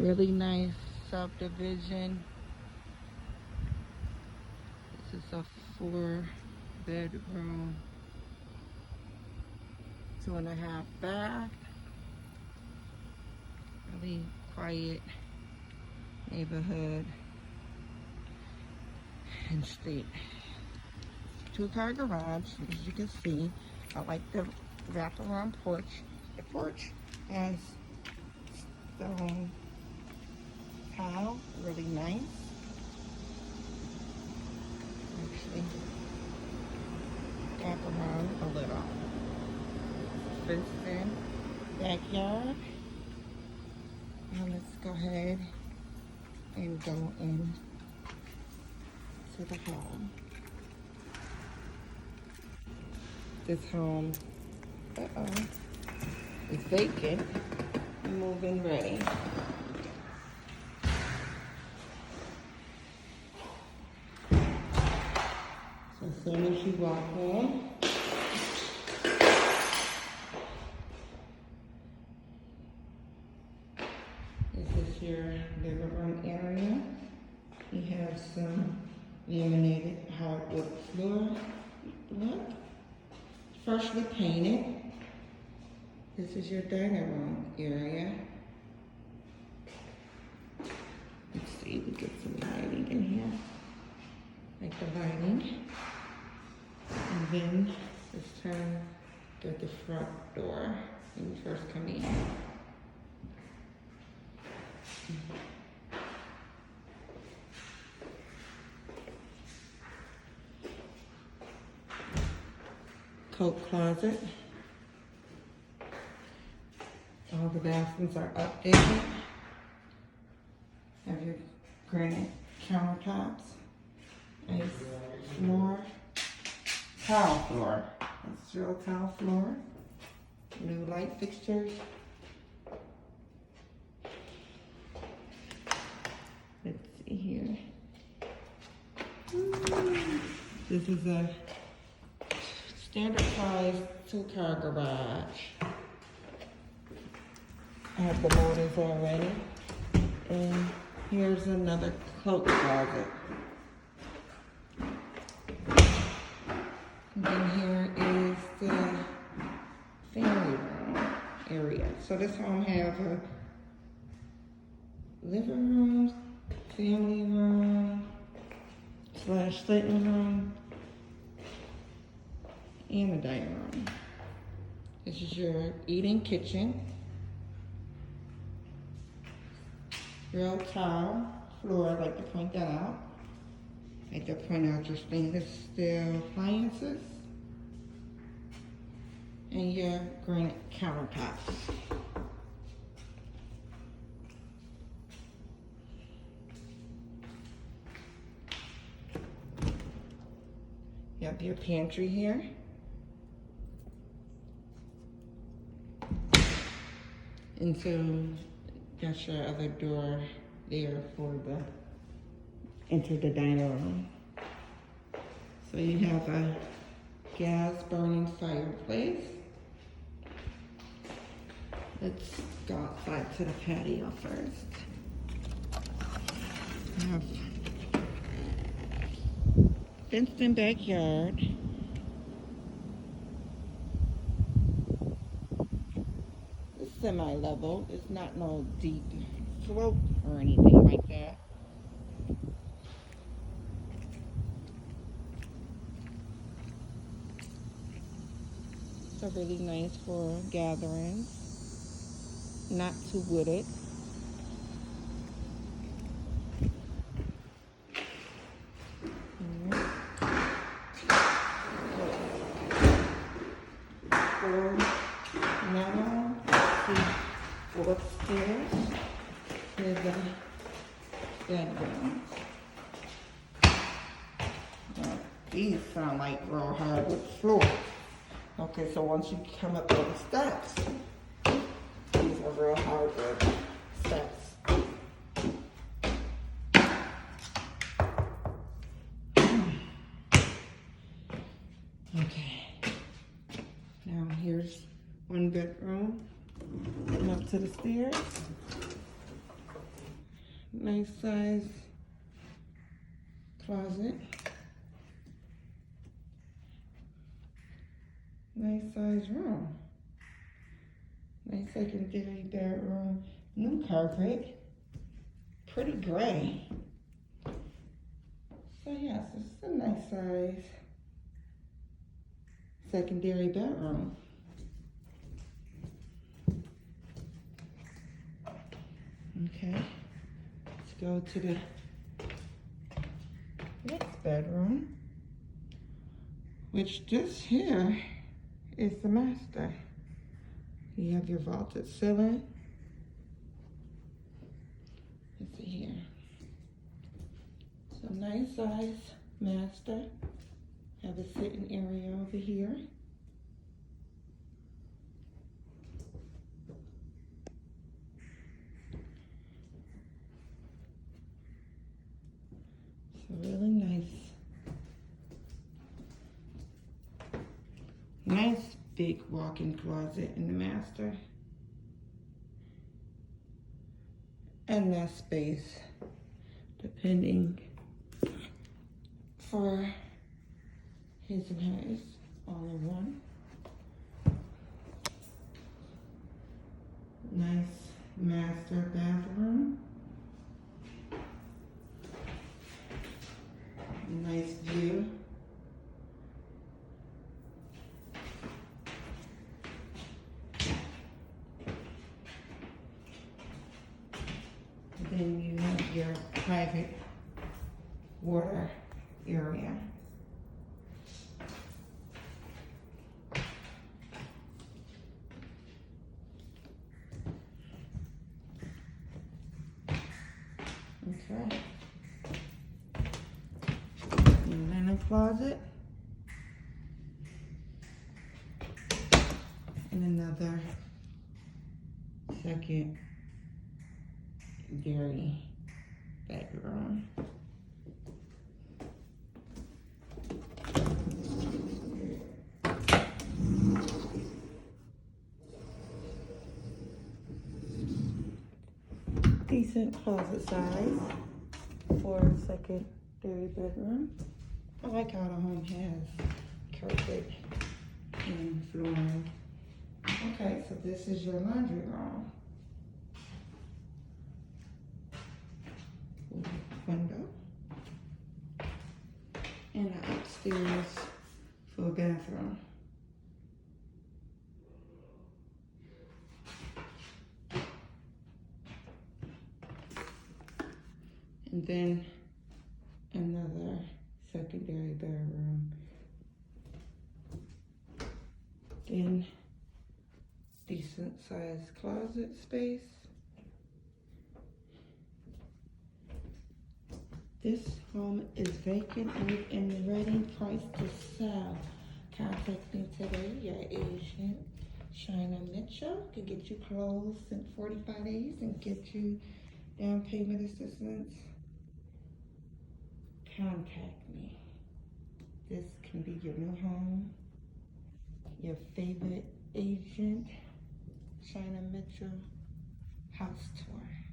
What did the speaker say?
Really nice subdivision. This is a 4-bedroom, 2.5 bath. Really quiet neighborhood and street. 2-car garage, as you can see. I like the wraparound porch. The porch has stone tile, really nice. Actually, wrap around a little. Fenced in backyard. Now let's go ahead and go in to the home. This home, is vacant, move-in ready. So as soon as you walk in, this is your living room area. You have some laminated hardwood floor. Look, freshly painted. This is your dining room area. Let's see, we get some lighting in here. Like the lighting. And then this time, get the front door when you first come in. Coat closet. All the bathrooms are updated. Have your granite countertops. Nice floor. Tile floor. It's real tile floor. New light fixtures. Let's see here. This is a standard size 2-car garage. I have the motors already. And here's another coat closet. And then here is the family room area. So this home has a living room, family room, / living room, and a dining room. This is your eating kitchen. Real tile floor, I'd like to point that out. I'd like to point out your stainless steel appliances and your granite countertops. You have your pantry here. And so that's your other door there for the enter the dining room. So you have a gas burning fireplace. Let's go outside to the patio first. You have fenced in backyard. Semi-level. It's not no deep slope or anything like that. So really nice for gatherings. Not too wooded. Go upstairs to the bedroom. Now, these sound like real hardwood floors. Okay, so once you come up the steps, these are real hardwood steps. Okay. Now here's one bedroom. Come up to the stairs. Nice size closet. Nice size room. Nice secondary bedroom. New carpet. Pretty gray. So yes, this is a nice size secondary bedroom. Okay, let's go to the next bedroom, which this here is the master. You have your vaulted ceiling. Let's see here. So nice size master. Have a sitting area over here. So really nice. Nice big walk-in closet in the master. And that space, depending for his and hers, all in one. Nice master bathroom. Nice view. Then you have your private water area. Okay. Your linen closet. And another second dairy bedroom. Decent closet size for a secondary bedroom. I like how the home has carpet and flooring. Okay, so this is your laundry room. Window. And an upstairs for a bathroom. And then another secondary bedroom. Then decent sized closet space. This home is vacant and ready, priced to sell. Contact me today. Your agent, Shina Mitchell, can get you closed in 45 days and get you down payment assistance. Contact me. This can be your new home. Your favorite agent, Shina Mitchell, house tour.